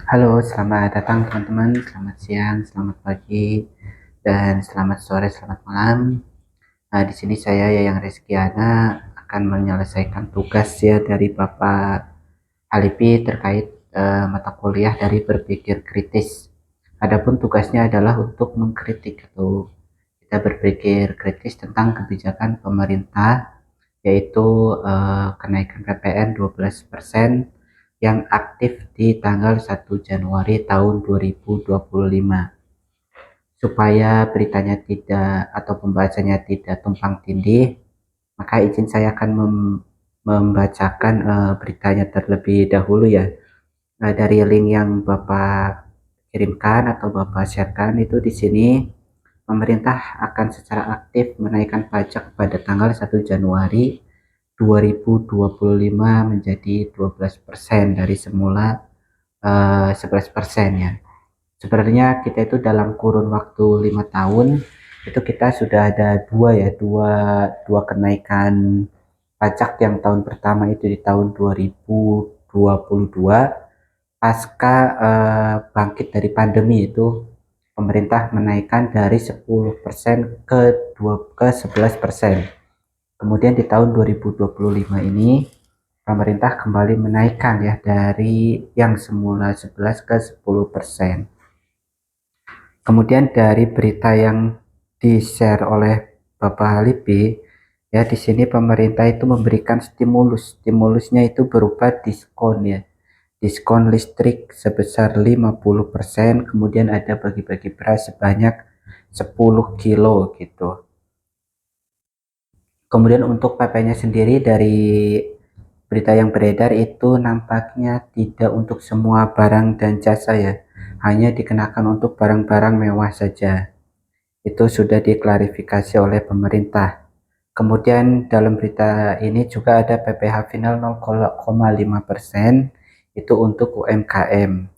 Halo, selamat datang teman-teman. Selamat siang, selamat pagi, dan selamat sore, selamat malam. Nah, di sini saya Yayang Rizkyana akan menyelesaikan tugas ya dari Bapak Halipi terkait mata kuliah dari berpikir kritis. Adapun tugasnya adalah untuk mengkritik atau kita berpikir kritis tentang kebijakan pemerintah, yaitu kenaikan PPN 12% yang aktif di tanggal 1 Januari tahun 2025. Supaya beritanya tidak atau pembahasannya tidak tumpang tindih, maka izin saya akan membacakan beritanya terlebih dahulu ya. Dari link yang Bapak kirimkan atau Bapak sharekan itu di sini, pemerintah akan secara aktif menaikkan pajak pada tanggal 1 Januari 2025 menjadi 12% dari semula 11% ya. Sebenarnya kita itu dalam kurun waktu 5 tahun itu kita sudah ada dua kenaikan pajak. Yang tahun pertama itu di tahun 2022 pasca bangkit dari pandemi, itu pemerintah menaikkan dari 10% ke 11%. Kemudian di tahun 2025 ini pemerintah kembali menaikkan ya dari yang semula 11 ke 10%. Kemudian dari berita yang di-share oleh Bapak Halibi, ya di sini pemerintah itu memberikan stimulus. Stimulusnya itu berupa diskon ya. Diskon listrik sebesar 50%, kemudian ada bagi-bagi beras sebanyak 10 kilo gitu. Kemudian untuk PP-nya sendiri dari berita yang beredar itu nampaknya tidak untuk semua barang dan jasa ya. Hanya dikenakan untuk barang-barang mewah saja. Itu sudah diklarifikasi oleh pemerintah. Kemudian dalam berita ini juga ada PPh final 0,5% itu untuk UMKM.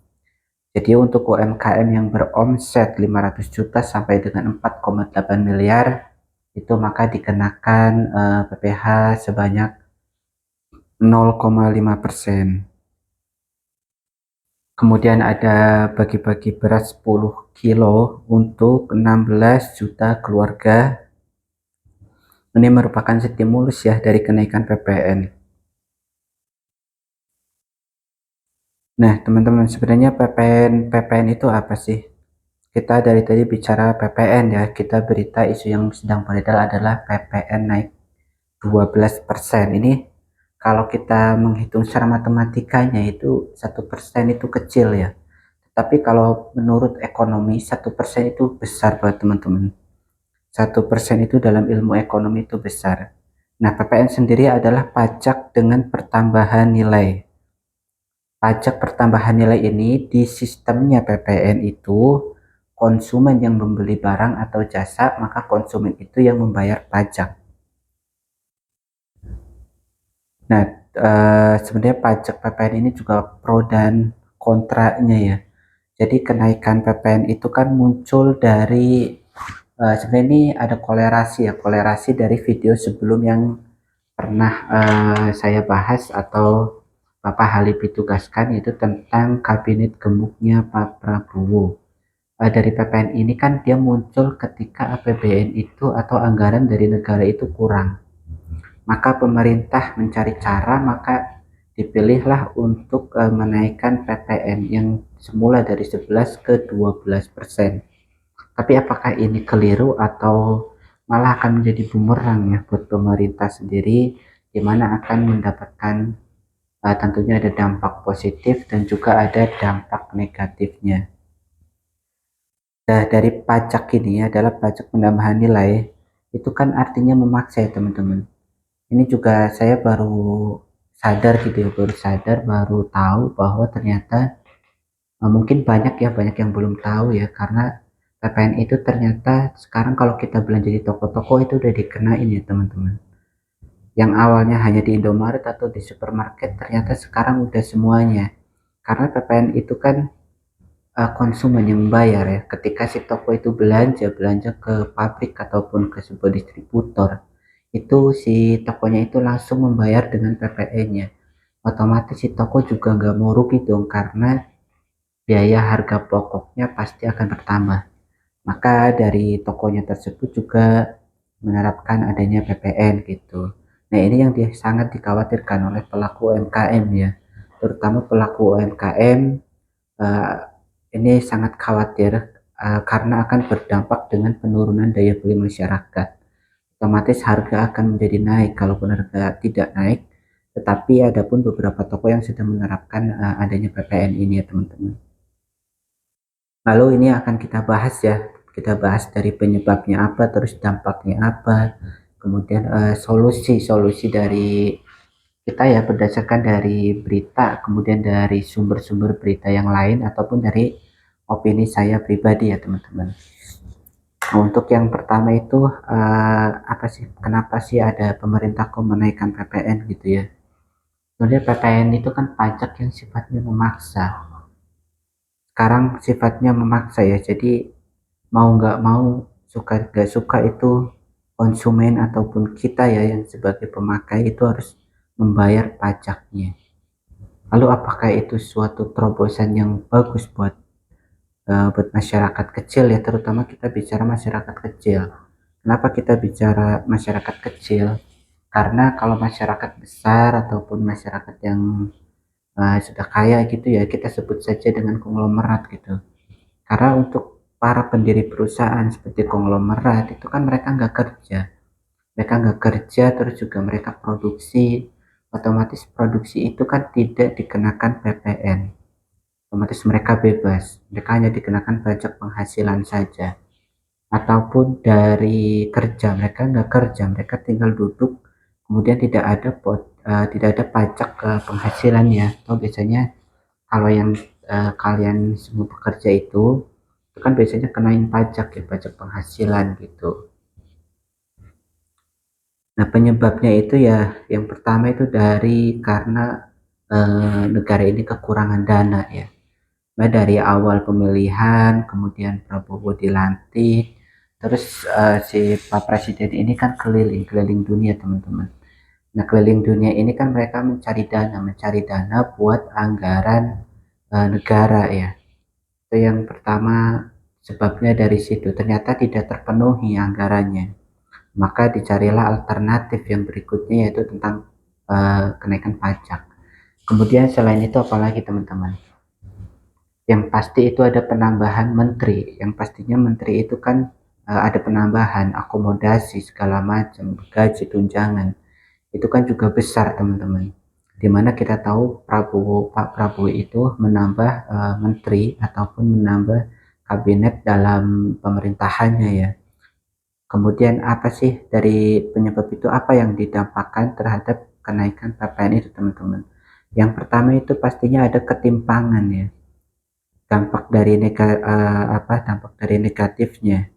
Jadi untuk UMKM yang beromset 500 juta sampai dengan 4,8 miliar itu maka dikenakan PPh sebanyak 0,5%. Kemudian ada bagi-bagi beras 10 kilo untuk 16 juta keluarga. Ini merupakan stimulus ya dari kenaikan PPN. Nah, teman-teman, sebenarnya PPN itu apa sih? Kita dari tadi bicara PPN ya, kita berita isu yang sedang beredar adalah PPN naik 12%. Ini kalau kita menghitung secara matematikanya itu 1% itu kecil ya. Tapi kalau menurut ekonomi 1% itu besar buat teman-teman. 1% itu dalam ilmu ekonomi itu besar. Nah, PPN sendiri adalah pajak dengan pertambahan nilai. Pajak pertambahan nilai ini di sistemnya PPN itu konsumen yang membeli barang atau jasa, maka konsumen itu yang membayar pajak. Nah, sebenarnya pajak PPN ini juga pro dan kontranya ya. Jadi kenaikan PPN itu kan muncul dari sebenarnya ini ada kolerasi dari video sebelum yang pernah saya bahas atau Bapak Halipi tugaskan, yaitu tentang kabinet gemuknya Pak Prabowo. Dari PPN ini kan dia muncul ketika APBN itu atau anggaran dari negara itu kurang. Maka pemerintah mencari cara, maka dipilihlah untuk menaikkan PPN yang semula dari 11 ke 12%. Tapi apakah ini keliru atau malah akan menjadi bumerang ya buat pemerintah sendiri, di mana akan mendapatkan tentunya ada dampak positif dan juga ada dampak negatifnya. Nah, dari pajak ini adalah pajak penambahan nilai, itu kan artinya memaksa ya teman-teman. Ini juga saya baru sadar gitu ya, baru tahu bahwa ternyata mungkin banyak yang belum tahu ya, karena PPN itu ternyata sekarang kalau kita belanja di toko-toko itu udah dikenain ya teman-teman. Yang awalnya hanya di Indomaret atau di supermarket ternyata sekarang udah semuanya. Karena PPN itu kan konsumen yang bayar ya. Ketika si toko itu belanja ke pabrik ataupun ke sebuah distributor, itu si tokonya itu langsung membayar dengan PPN-nya. Otomatis si toko juga nggak mau rugi dong, karena biaya harga pokoknya pasti akan bertambah. Maka dari tokonya tersebut juga menerapkan adanya PPN gitu. Nah, ini yang sangat dikhawatirkan oleh pelaku UMKM ya, terutama pelaku UMKM. eh, ini sangat khawatir karena akan berdampak dengan penurunan daya beli masyarakat. Otomatis harga akan menjadi naik kalaupun harga tidak naik, tetapi ada pun beberapa toko yang sudah menerapkan adanya PPN ini ya teman-teman. Lalu ini akan kita bahas ya, kita bahas dari penyebabnya apa, terus dampaknya apa, kemudian solusi-solusi dari kita ya berdasarkan dari berita, kemudian dari sumber-sumber berita yang lain ataupun dari opini saya pribadi ya teman-teman. Nah, untuk yang pertama itu apa sih? Kenapa sih ada pemerintah kok menaikkan PPN gitu ya? Sebenarnya PPN itu kan pajak yang sifatnya memaksa. Sekarang sifatnya memaksa ya. Jadi mau nggak mau, suka nggak suka itu konsumen ataupun kita ya yang sebagai pemakai itu harus membayar pajaknya. Lalu apakah itu suatu terobosan yang bagus buat masyarakat kecil ya, terutama kita bicara masyarakat kecil. Kenapa kita bicara masyarakat kecil? Karena kalau masyarakat besar ataupun masyarakat yang sudah kaya gitu ya, kita sebut saja dengan konglomerat gitu. Karena untuk para pendiri perusahaan seperti konglomerat itu kan mereka nggak kerja, terus juga mereka produksi, otomatis produksi itu kan tidak dikenakan PPN, otomatis mereka bebas, mereka hanya dikenakan pajak penghasilan saja. Ataupun dari kerja, mereka nggak kerja, mereka tinggal duduk, kemudian tidak ada pajak ke penghasilannya. Atau biasanya kalau yang kalian semua bekerja itu kan biasanya kenain pajak ya, pajak penghasilan gitu. Nah, penyebabnya itu ya yang pertama itu karena negara ini kekurangan dana ya. Nah, dari awal pemilihan, kemudian Prabowo dilantik, terus si Pak Presiden ini kan keliling dunia teman-teman. Nah, keliling dunia ini kan mereka mencari dana buat anggaran negara ya. Itu yang pertama, sebabnya dari situ ternyata tidak terpenuhi anggarannya. Maka dicarilah alternatif yang berikutnya yaitu tentang kenaikan pajak. Kemudian selain itu apalagi teman-teman? Yang pasti itu ada penambahan menteri. Yang pastinya menteri itu kan ada penambahan akomodasi segala macam, gaji tunjangan. Itu kan juga besar teman-teman. Dimana kita tahu Pak Prabowo itu menambah menteri ataupun menambah kabinet dalam pemerintahannya ya. Kemudian apa sih dari penyebab itu, apa yang didampakkan terhadap kenaikan PPN itu teman-teman? Yang pertama itu pastinya ada ketimpangan ya. Dampak dari negatifnya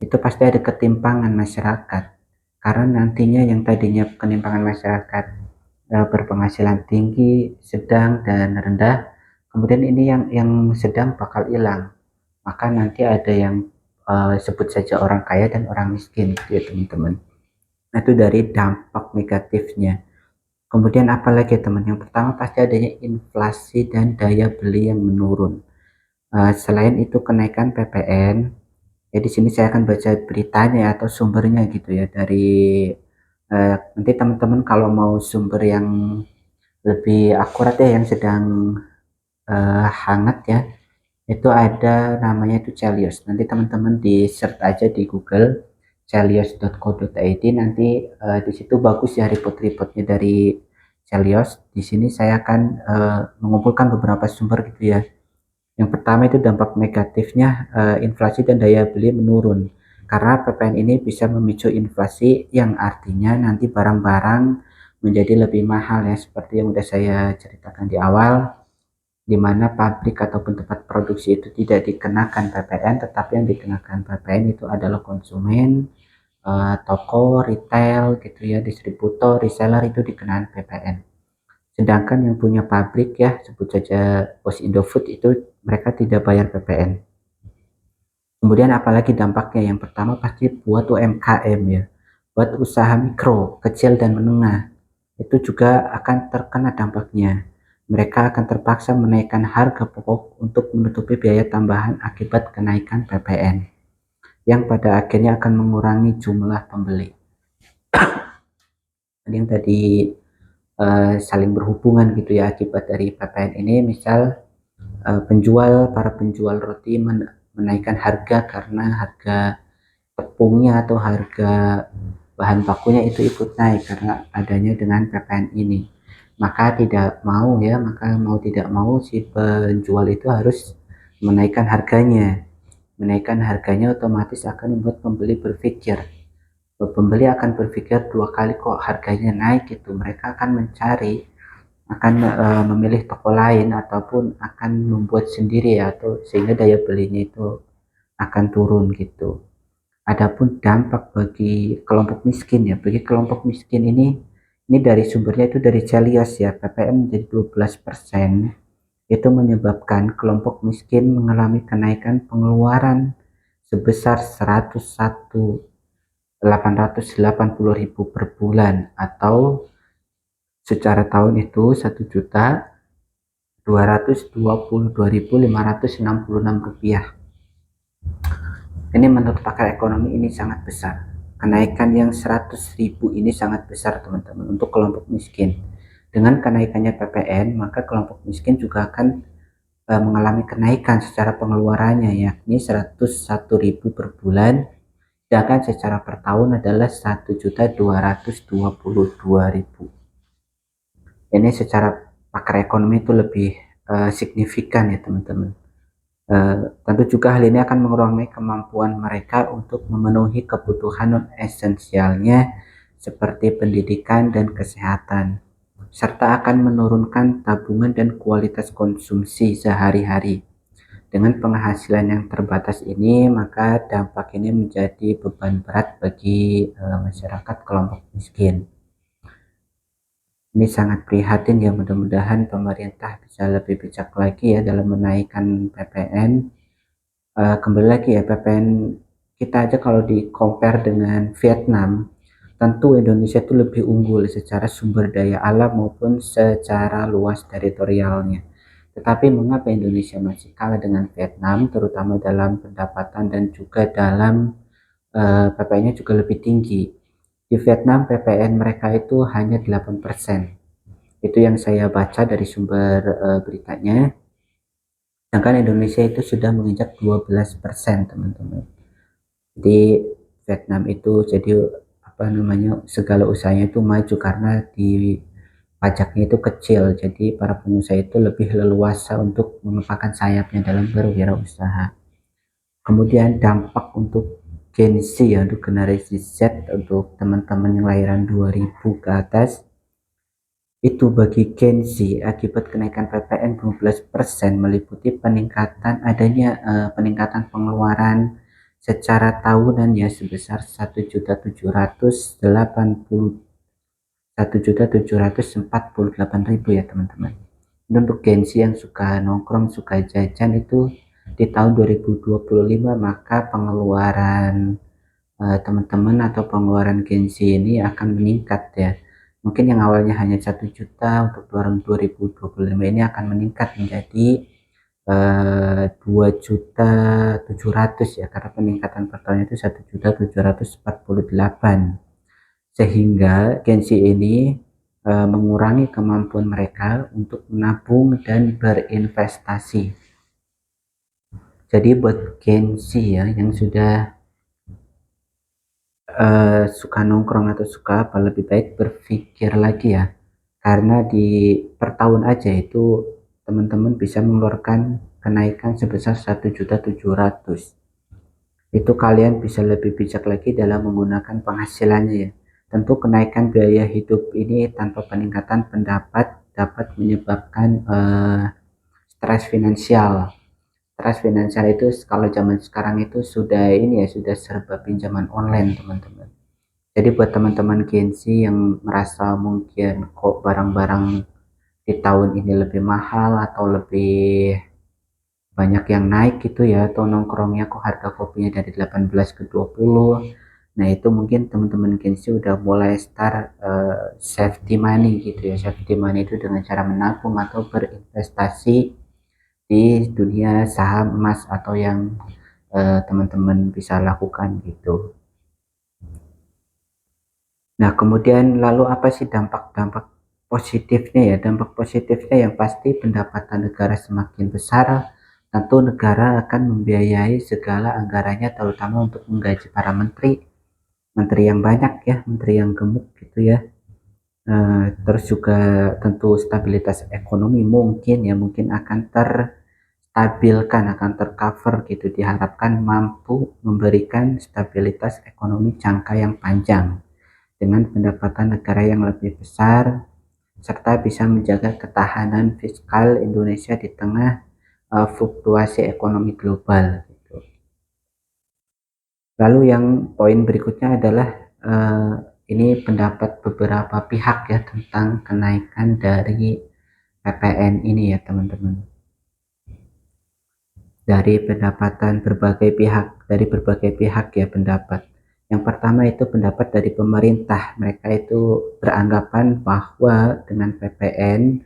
itu pasti ada ketimpangan masyarakat. Karena nantinya yang tadinya ketimpangan masyarakat berpenghasilan tinggi, sedang dan rendah, kemudian ini yang sedang bakal hilang. Maka nanti ada yang sebut saja orang kaya dan orang miskin gitu ya teman-teman. Nah, itu dari dampak negatifnya. Kemudian apalagi teman? Yang pertama pasti adanya inflasi dan daya beli yang menurun. Selain itu kenaikan PPN, ya di sini saya akan baca beritanya atau sumbernya gitu ya dari nanti teman-teman kalau mau sumber yang lebih akurat ya yang sedang hangat ya, itu ada namanya itu Celios. Nanti teman-teman di search aja di Google celios.co.id, nanti di situ bagus ya report-reportnya dari Celios. Di sini saya akan mengumpulkan beberapa sumber gitu ya. Yang pertama itu dampak negatifnya, inflasi dan daya beli menurun. Karena PPN ini bisa memicu inflasi yang artinya nanti barang-barang menjadi lebih mahal ya, seperti yang sudah saya ceritakan di awal, di mana pabrik ataupun tempat produksi itu tidak dikenakan PPN, tetapi yang dikenakan PPN itu adalah konsumen, toko, retail gitu ya, distributor, reseller itu dikenakan PPN. Sedangkan yang punya pabrik ya, sebut saja Pos Indofood itu mereka tidak bayar PPN. Kemudian apalagi dampaknya? Yang pertama pasti buat UMKM ya, buat usaha mikro, kecil dan menengah, itu juga akan terkena dampaknya. Mereka akan terpaksa menaikkan harga pokok untuk menutupi biaya tambahan akibat kenaikan PPN, yang pada akhirnya akan mengurangi jumlah pembeli. Jadi yang tadi saling berhubungan gitu ya akibat dari PPN ini, misal para penjual roti menaikkan harga karena harga tepungnya atau harga bahan bakunya itu ikut naik karena adanya dengan PPN ini. Maka mau tidak mau si penjual itu harus menaikkan harganya. Menaikkan harganya otomatis akan membuat pembeli akan berpikir dua kali, kok harganya naik gitu. Mereka akan memilih toko lain ataupun akan membuat sendiri ya, atau sehingga daya belinya itu akan turun gitu. Adapun dampak bagi kelompok miskin ya, bagi kelompok miskin ini dari sumbernya itu dari Celios ya, PPN menjadi 12%, itu menyebabkan kelompok miskin mengalami kenaikan pengeluaran sebesar 880.000 per bulan, atau secara tahun itu 1.222.566 rupiah. Ini menurut pakar ekonomi ini sangat besar. Kenaikan yang 100.000 ini sangat besar teman-teman untuk kelompok miskin. Dengan kenaikannya PPN, maka kelompok miskin juga akan mengalami kenaikan secara pengeluarannya, yakni 101.000 per bulan, sedangkan secara per tahun adalah 1.222.000. Ini secara pakar ekonomi itu lebih signifikan ya teman-teman. Tentu juga hal ini akan mengurangi kemampuan mereka untuk memenuhi kebutuhan non esensialnya seperti pendidikan dan kesehatan, serta akan menurunkan tabungan dan kualitas konsumsi sehari-hari. Dengan penghasilan yang terbatas ini, maka dampak ini menjadi beban berat bagi masyarakat kelompok miskin. Ini sangat prihatin ya, mudah-mudahan pemerintah bisa lebih bijak lagi ya dalam menaikkan PPN. Kembali lagi ya, PPN kita aja kalau di compare dengan Vietnam, tentu Indonesia itu lebih unggul secara sumber daya alam maupun secara luas teritorialnya. Tetapi mengapa Indonesia masih kalah dengan Vietnam, terutama dalam pendapatan dan juga dalam PPN-nya juga lebih tinggi. Di Vietnam PPN mereka itu hanya 8%. Itu yang saya baca dari sumber beritanya. Sedangkan Indonesia itu sudah menginjak 12%, teman-teman. Jadi Vietnam itu jadi segala usahanya itu maju karena di pajaknya itu kecil. Jadi para pengusaha itu lebih leluasa untuk mengepakkan sayapnya dalam berwirausaha. Kemudian dampak untuk Gen Z ya, untuk generasi Z, untuk teman-teman yang lahiran 2000 ke atas, itu bagi Gen Z akibat kenaikan PPN 12% meliputi peningkatan pengeluaran secara tahunan ya sebesar 1.748.000 ya teman-teman. Untuk Gen Z yang suka nongkrong, suka jajan, itu di tahun 2025 maka pengeluaran teman-teman atau pengeluaran Gen Z ini akan meningkat ya. Mungkin yang awalnya hanya 1 juta untuk tahun 2025 ini akan meningkat menjadi 2.700.000 ya, karena peningkatan per tahun itu 1.748.000, sehingga Gen Z ini mengurangi kemampuan mereka untuk menabung dan berinvestasi. Jadi buat Gen Z ya yang sudah suka nongkrong atau suka apa, lebih baik berpikir lagi ya, karena di per tahun aja itu teman-teman bisa mengeluarkan kenaikan sebesar 1.700.000. Itu kalian bisa lebih bijak lagi dalam menggunakan penghasilannya ya. Tentu kenaikan biaya hidup ini tanpa peningkatan pendapat dapat menyebabkan stres finansial. Stres finansial itu kalau zaman sekarang itu sudah sudah serba pinjaman online teman-teman. Jadi buat teman-teman Gen Z yang merasa mungkin kok barang-barang di tahun ini lebih mahal atau lebih banyak yang naik gitu ya, atau nongkrongnya kok harga kopinya dari 18 ke 20, Nah, itu mungkin teman-teman Gen Z udah mulai start safety money gitu ya. Safety money itu dengan cara menabung atau berinvestasi di dunia saham, emas, atau yang teman-teman bisa lakukan gitu. Nah, kemudian lalu apa sih dampak-dampak positifnya ya? Dampak positifnya yang pasti pendapatan negara semakin besar, tentu negara akan membiayai segala anggarannya terutama untuk menggaji para menteri, menteri yang banyak ya, menteri yang gemuk gitu ya. Terus juga tentu stabilitas ekonomi mungkin akan terstabilkan, akan tercover gitu, diharapkan mampu memberikan stabilitas ekonomi jangka yang panjang dengan pendapatan negara yang lebih besar serta bisa menjaga ketahanan fiskal Indonesia di tengah fluktuasi ekonomi global gitu. Lalu yang poin berikutnya adalah uh, ini pendapat beberapa pihak ya tentang kenaikan dari PPN ini ya teman-teman. Dari berbagai pihak ya pendapat. Yang pertama itu pendapat dari pemerintah. Mereka itu beranggapan bahwa dengan PPN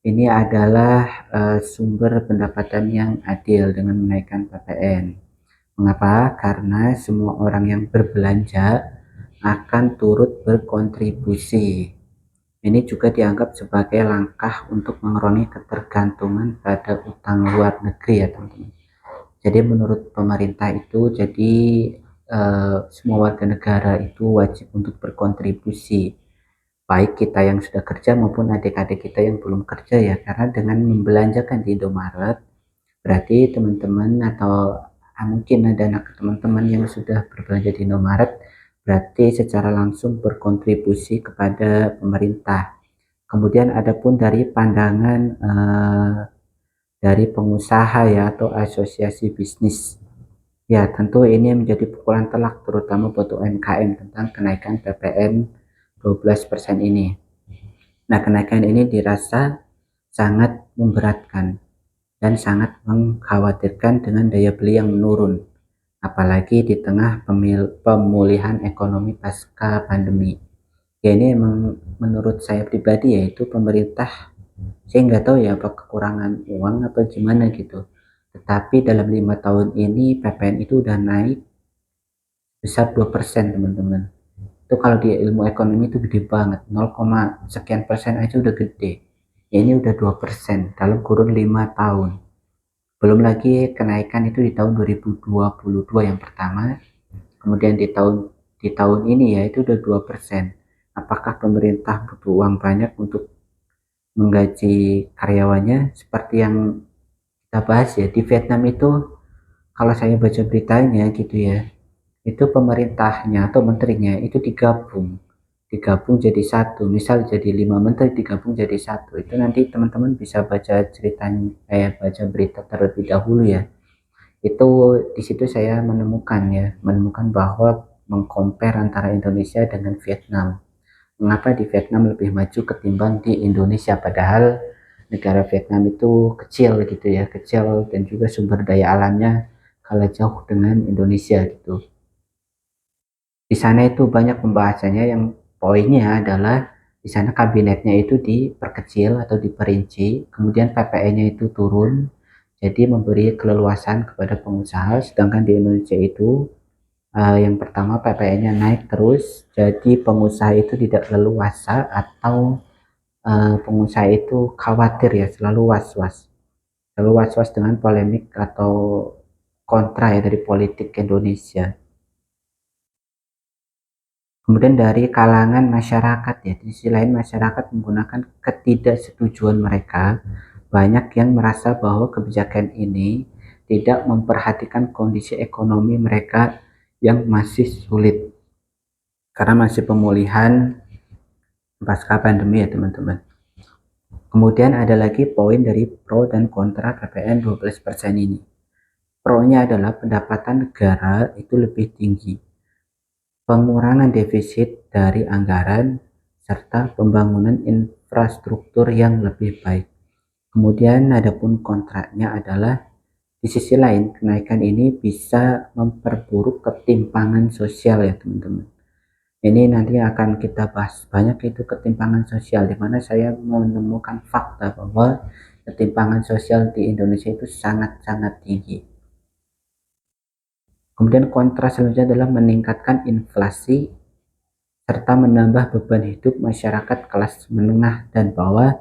ini adalah sumber pendapatan yang adil dengan menaikkan PPN. Mengapa? Karena semua orang yang berbelanja akan turut berkontribusi. Ini juga dianggap sebagai langkah untuk mengurangi ketergantungan pada utang luar negeri ya teman-teman. Jadi menurut pemerintah itu semua warga negara itu wajib untuk berkontribusi, baik kita yang sudah kerja maupun adik-adik kita yang belum kerja ya, karena dengan membelanjakan di Indomaret berarti teman-teman atau mungkin ada anak teman-teman yang sudah berbelanja di Indomaret berarti secara langsung berkontribusi kepada pemerintah. Kemudian adapun dari pandangan dari pengusaha ya atau asosiasi bisnis, ya tentu ini menjadi pukulan telak terutama buat UMKM tentang kenaikan PPN 12% ini. Nah, kenaikan ini dirasa sangat memberatkan dan sangat mengkhawatirkan dengan daya beli yang menurun, apalagi di tengah pemulihan ekonomi pasca pandemi. Ya ini emang menurut saya pribadi yaitu pemerintah, saya nggak tahu ya apa kekurangan uang apa gimana gitu, tetapi dalam 5 tahun ini PPN itu udah naik besar 2% teman-teman. Itu kalau di ilmu ekonomi itu gede banget, 0, sekian persen aja udah gede. Ya, ini udah 2% dalam kurun 5 tahun. Belum lagi kenaikan itu di tahun 2022 yang pertama, kemudian di tahun ini ya itu udah 2%. Apakah pemerintah butuh uang banyak untuk menggaji karyawannya? Seperti yang kita bahas ya, di Vietnam itu kalau saya baca beritanya gitu ya, itu pemerintahnya atau menterinya itu digabung jadi satu, misal jadi 5 menteri digabung jadi satu. Itu nanti teman-teman bisa baca ceritanya, baca berita terlebih dahulu ya. Itu di situ saya menemukan bahwa mengcompare antara Indonesia dengan Vietnam, mengapa di Vietnam lebih maju ketimbang di Indonesia, padahal negara Vietnam itu kecil gitu ya, kecil dan juga sumber daya alamnya kalah jauh dengan Indonesia gitu. Di sana itu banyak pembahasannya yang poinnya adalah di sana kabinetnya itu diperkecil atau diperinci, kemudian PPN-nya itu turun, jadi memberi keleluasan kepada pengusaha, sedangkan di Indonesia itu yang pertama PPN-nya naik terus, jadi pengusaha itu tidak leluasa atau pengusaha itu khawatir ya, selalu was-was dengan polemik atau kontra ya dari politik Indonesia. Kemudian dari kalangan masyarakat ya, di sisi lain masyarakat menggunakan ketidaksetujuan mereka, banyak yang merasa bahwa kebijakan ini tidak memperhatikan kondisi ekonomi mereka yang masih sulit karena masih pemulihan pasca pandemi ya teman-teman. Kemudian ada lagi poin dari pro dan kontra PPN 12% ini. Pro-nya adalah pendapatan negara itu lebih tinggi, pengurangan defisit dari anggaran, serta pembangunan infrastruktur yang lebih baik. Kemudian adapun kontraknya adalah di sisi lain kenaikan ini bisa memperburuk ketimpangan sosial ya teman-teman. Ini nanti akan kita bahas banyak, itu ketimpangan sosial, di mana saya menemukan fakta bahwa ketimpangan sosial di Indonesia itu sangat-sangat tinggi. Kemudian kontras selanjutnya adalah meningkatkan inflasi serta menambah beban hidup masyarakat kelas menengah dan bawah,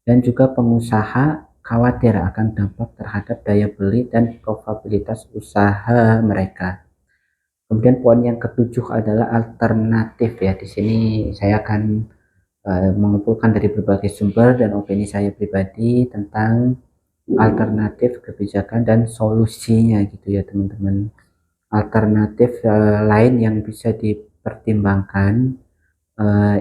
dan juga pengusaha khawatir akan dampak terhadap daya beli dan probabilitas usaha mereka. Kemudian poin yang ketujuh adalah alternatif ya. Di sini saya akan mengumpulkan dari berbagai sumber dan opini saya pribadi tentang alternatif kebijakan dan solusinya gitu ya teman-teman. Alternatif lain yang bisa dipertimbangkan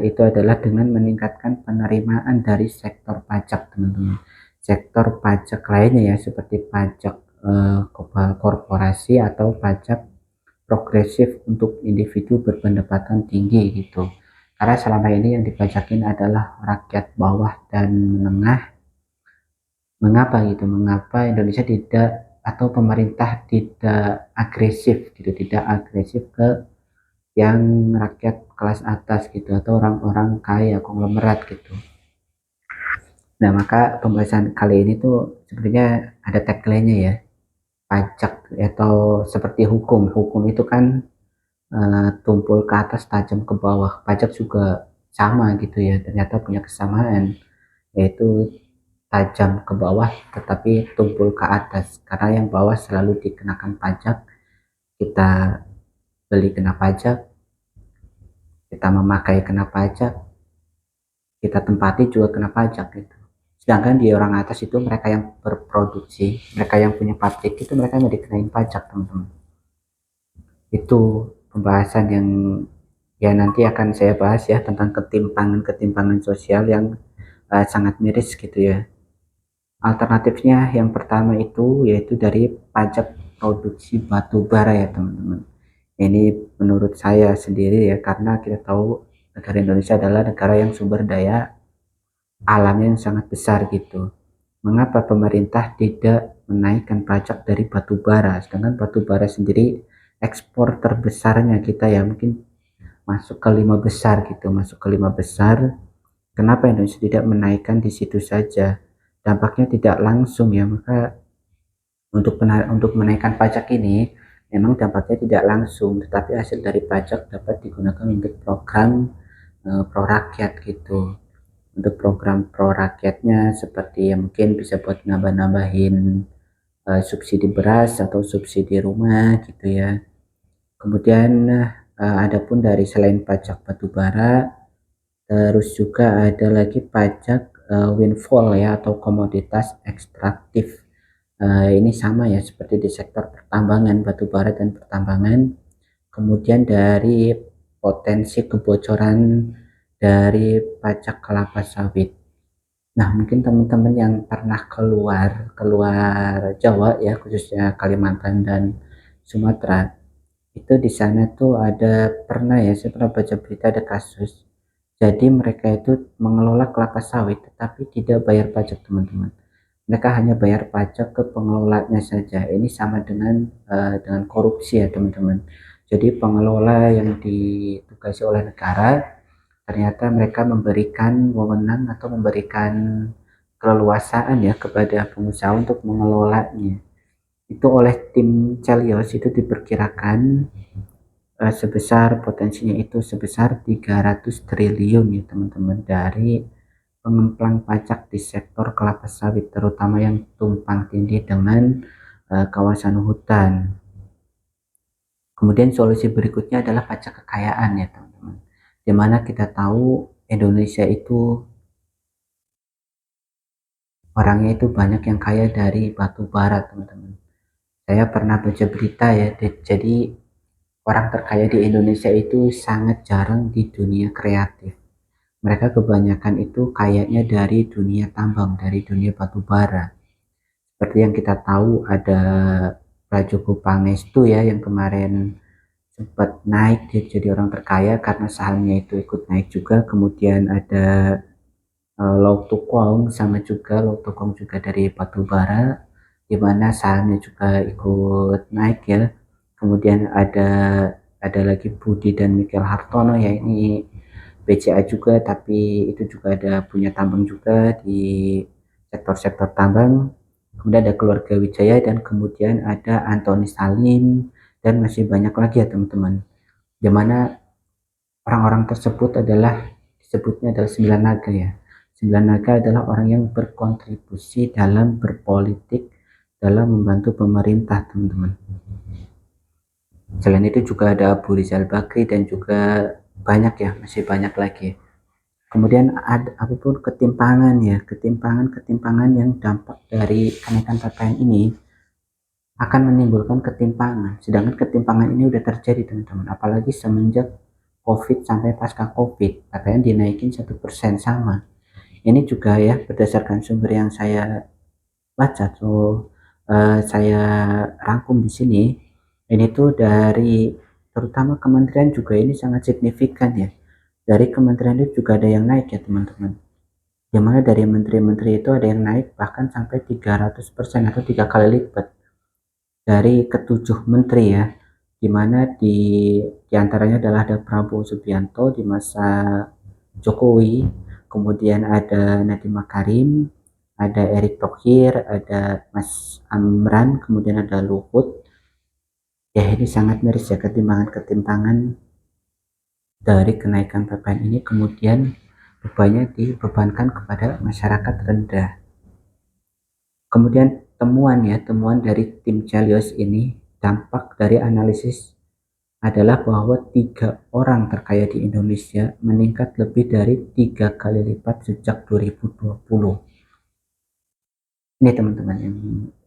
itu adalah dengan meningkatkan penerimaan dari sektor pajak teman-teman. Sektor pajak lainnya ya, seperti pajak korporasi atau pajak progresif untuk individu berpendapatan tinggi gitu. Karena selama ini yang dipajakin adalah rakyat bawah dan menengah. Mengapa gitu? Mengapa Indonesia tidak, atau pemerintah tidak agresif gitu, tidak agresif ke yang rakyat kelas atas gitu, atau orang-orang kaya konglomerat gitu. Nah, maka pembahasan kali ini tuh sebenarnya ada tagline-nya ya, pajak atau seperti hukum. Hukum itu kan tumpul ke atas tajam ke bawah. Pajak juga sama gitu ya, ternyata punya kesamaan, yaitu tajam ke bawah tetapi tumpul ke atas, karena yang bawah selalu dikenakan pajak. Kita beli kena pajak, kita memakai kena pajak, kita tempati juga kena pajak gitu. Sedangkan di orang atas itu mereka yang berproduksi, mereka yang punya pabrik itu mereka nggak dikenain pajak teman-teman. Itu pembahasan yang ya nanti akan saya bahas ya, tentang ketimpangan sosial yang sangat miris gitu ya. Alternatifnya yang pertama itu yaitu dari pajak produksi batu bara ya teman-teman. Ini menurut saya sendiri ya, karena kita tahu negara Indonesia adalah negara yang sumber daya alamnya yang sangat besar gitu. Mengapa pemerintah tidak menaikkan pajak dari batu bara, sedangkan batu bara sendiri ekspor terbesarnya kita ya, mungkin masuk ke 5 besar gitu, masuk ke 5 besar. Kenapa Indonesia tidak menaikkan di situ saja? Dampaknya tidak langsung ya, maka untuk menaikkan pajak ini memang dampaknya tidak langsung, tetapi hasil dari pajak dapat digunakan untuk program pro rakyat gitu. Untuk program pro rakyatnya seperti ya mungkin bisa buat nambah-nambahin subsidi beras atau subsidi rumah gitu ya. Kemudian adapun dari selain pajak batubara, terus juga ada lagi pajak windfall ya, atau komoditas ekstraktif. Ini sama ya seperti di sektor pertambangan, batubara dan pertambangan. Kemudian dari potensi kebocoran dari pajak kelapa sawit. Nah, mungkin teman-teman yang pernah keluar keluar Jawa ya, khususnya Kalimantan dan Sumatera, itu di sana tuh ada, pernah ya saya pernah baca berita ada kasus. Jadi mereka itu mengelola kelapa sawit tetapi tidak bayar pajak teman-teman. Mereka hanya bayar pajak ke pengelolanya saja. Ini sama dengan korupsi ya teman-teman. Jadi pengelola yang ditugasi oleh negara, ternyata mereka memberikan wewenang atau memberikan keleluasaan ya kepada pengusaha untuk mengelolanya. Itu oleh tim Celios itu diperkirakan sebesar, potensinya itu sebesar 300 triliun ya teman-teman, dari pengemplang pajak di sektor kelapa sawit, terutama yang tumpang tindih dengan kawasan hutan. Kemudian solusi berikutnya adalah pajak kekayaan ya teman-teman, dimana kita tahu Indonesia itu orangnya itu banyak yang kaya dari batu bara teman-teman. Saya pernah baca berita ya, jadi orang terkaya di Indonesia itu sangat jarang di dunia kreatif. Mereka kebanyakan itu kayaknya dari dunia tambang, dari dunia batu bara. Seperti yang kita tahu ada Prajogo Pangestu ya, yang kemarin sempat naik dia jadi orang terkaya karena sahamnya itu ikut naik juga. Kemudian ada Lau Tukong, sama juga Lau Tukong juga dari batu bara, di mana sahamnya juga ikut naik ya. Kemudian ada lagi Budi dan Michael Hartono ya, ini BCA juga, tapi itu juga ada punya tambang juga di sektor-sektor tambang. Kemudian ada keluarga Wijaya, dan kemudian ada Anthony Salim, dan masih banyak lagi ya teman-teman, di mana orang-orang tersebut adalah disebutnya adalah sembilan naga ya. Sembilan naga adalah orang yang berkontribusi dalam berpolitik, dalam membantu pemerintah teman-teman. Selain itu juga ada Abu Rizal Bakri dan juga banyak ya, masih banyak lagi. Kemudian ada apapun ketimpangan ya, ketimpangan yang dampak dari kenaikan PPN ini akan menimbulkan ketimpangan. Sedangkan ketimpangan ini udah terjadi teman-teman, apalagi semenjak COVID sampai pasca COVID, PPN dinaikin 1% sama. Ini juga ya berdasarkan sumber yang saya baca tuh, saya rangkum di sini. Ini tuh dari terutama kementerian juga ini sangat signifikan ya. Dari kementerian itu juga ada yang naik ya teman-teman. Dimana dari menteri-menteri itu ada yang naik bahkan sampai 300% atau 3 kali lipat dari ketujuh menteri ya. Dimana diantaranya adalah ada Prabowo Subianto di masa Jokowi, kemudian ada Nadiem Makarim, ada Erick Thohir, ada Mas Amran, kemudian ada Luhut. Ya ini sangat miris ya ketimpangan dari kenaikan PPN ini, kemudian bebannya dibebankan kepada masyarakat rendah. Kemudian temuan dari tim Celios ini, dampak dari analisis adalah bahwa 3 orang terkaya di Indonesia meningkat lebih dari 3 kali lipat sejak 2020. Ini teman-teman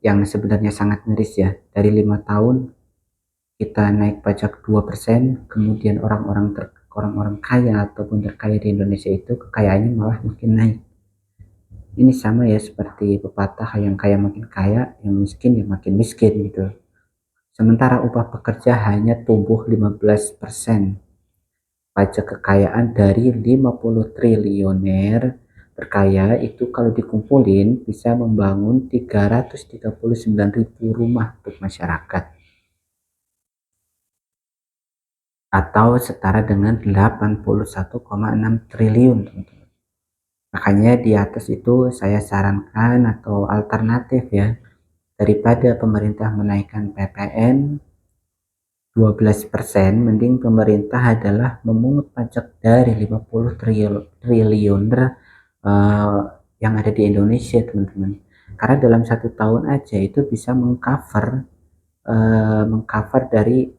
yang sebenarnya sangat miris ya. Dari 5 tahun kita naik pajak 2%, kemudian orang-orang kaya ataupun terkaya di Indonesia itu kekayaannya malah makin naik. Ini sama ya seperti pepatah, yang kaya makin kaya, yang miskin ya makin miskin gitu. Sementara upah pekerja hanya tumbuh 15%. Pajak kekayaan dari 50 triliuner terkaya itu kalau dikumpulin bisa membangun 339.000 rumah untuk masyarakat, atau setara dengan 81,6 triliun teman-teman. Makanya di atas itu saya sarankan atau alternatif ya, daripada pemerintah menaikkan PPN 12%, mending pemerintah adalah memungut pajak dari 50 triliuner yang ada di Indonesia teman-teman. Karena dalam 1 tahun aja itu bisa mengcover dari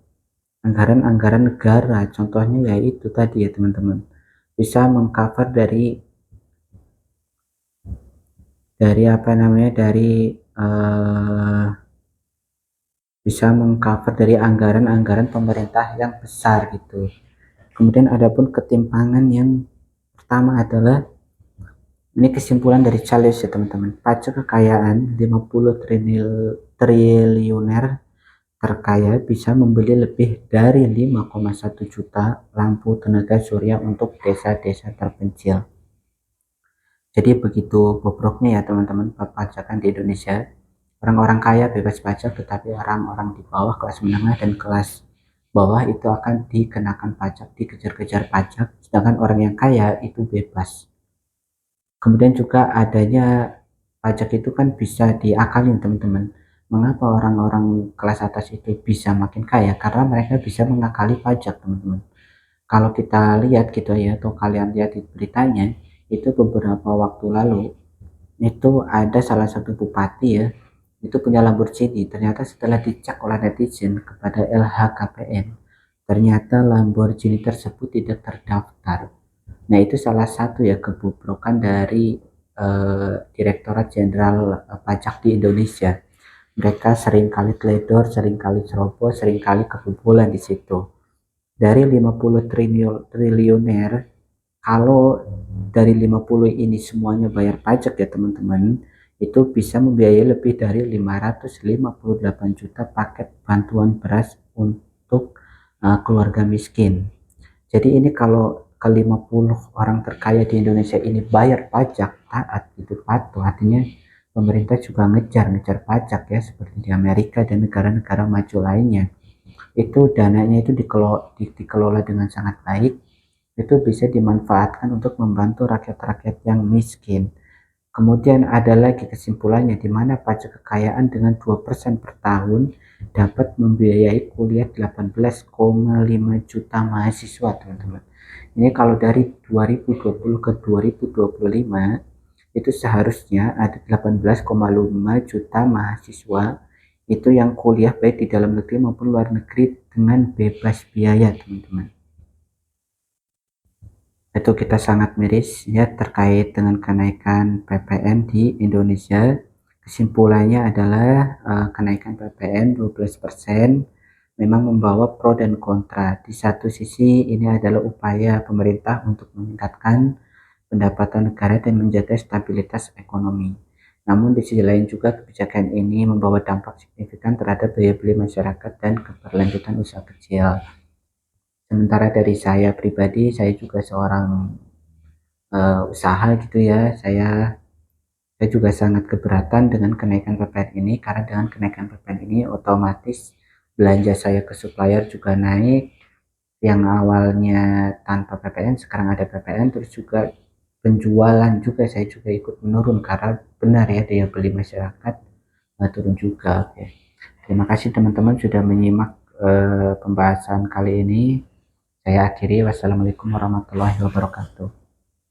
anggaran-anggaran negara. Contohnya yaitu tadi ya teman-teman, bisa mengcover dari apa namanya, dari bisa mengcover dari anggaran-anggaran pemerintah yang besar gitu. Kemudian adapun ketimpangan yang pertama adalah, ini kesimpulan dari Charles ya teman-teman, pajak kekayaan 50 triliuner terkaya bisa membeli lebih dari 5,1 juta lampu tenaga surya untuk desa-desa terpencil. Jadi begitu bobroknya ya teman-teman pajakan di Indonesia. Orang-orang kaya bebas pajak, tetapi orang-orang di bawah, kelas menengah dan kelas bawah itu akan dikenakan pajak, dikejar-kejar pajak, sedangkan orang yang kaya itu bebas. Kemudian juga adanya pajak itu kan bisa diakalin teman-teman. Mengapa orang-orang kelas atas itu bisa makin kaya? Karena mereka bisa mengakali pajak teman-teman. Kalau kita lihat gitu ya, atau kalian lihat di beritanya, itu beberapa waktu lalu itu ada salah satu bupati ya, itu punya Lamborghini. Ternyata setelah dicek oleh netizen kepada LHKPN, ternyata Lamborghini tersebut tidak terdaftar. Nah itu salah satu ya kebobrokan dari Direktorat Jenderal Pajak di Indonesia. Mereka seringkali teledor, seringkali ceroboh, seringkali kebobolan di situ. Dari 50 triliuner, kalau dari 50 ini semuanya bayar pajak ya teman-teman, itu bisa membiayai lebih dari 558 juta paket bantuan beras untuk keluarga miskin. Jadi ini kalau ke 50 orang terkaya di Indonesia ini bayar pajak, taat, itu patuh, artinya pemerintah juga ngejar pajak ya, seperti di Amerika dan negara-negara maju lainnya. Itu dananya itu dikelola dengan sangat baik, itu bisa dimanfaatkan untuk membantu rakyat-rakyat yang miskin. Kemudian ada lagi kesimpulannya di mana pajak kekayaan dengan 2% per tahun dapat membiayai kuliah 18,5 juta mahasiswa, teman-teman. Ini kalau dari 2020 ke 2025 itu seharusnya ada 18,5 juta mahasiswa itu yang kuliah baik di dalam negeri maupun luar negeri dengan bebas biaya, teman-teman. Itu kita sangat miris ya terkait dengan kenaikan PPN di Indonesia. Kesimpulannya adalah kenaikan PPN 12% memang membawa pro dan kontra. Di satu sisi ini adalah upaya pemerintah untuk meningkatkan pendapatan negara dan menjaga stabilitas ekonomi. Namun di sisi lain juga kebijakan ini membawa dampak signifikan terhadap daya beli masyarakat dan keberlanjutan usaha kecil. Sementara dari saya pribadi, saya juga seorang usaha gitu ya. Saya juga sangat keberatan dengan kenaikan PPN ini, karena dengan kenaikan PPN ini otomatis belanja saya ke supplier juga naik. Yang awalnya tanpa PPN sekarang ada PPN, terus juga penjualan juga saya juga ikut menurun karena benar ya daya beli masyarakat turun juga. Oke. Terima kasih teman-teman sudah menyimak pembahasan kali ini. Saya akhiri. Wassalamualaikum warahmatullahi wabarakatuh.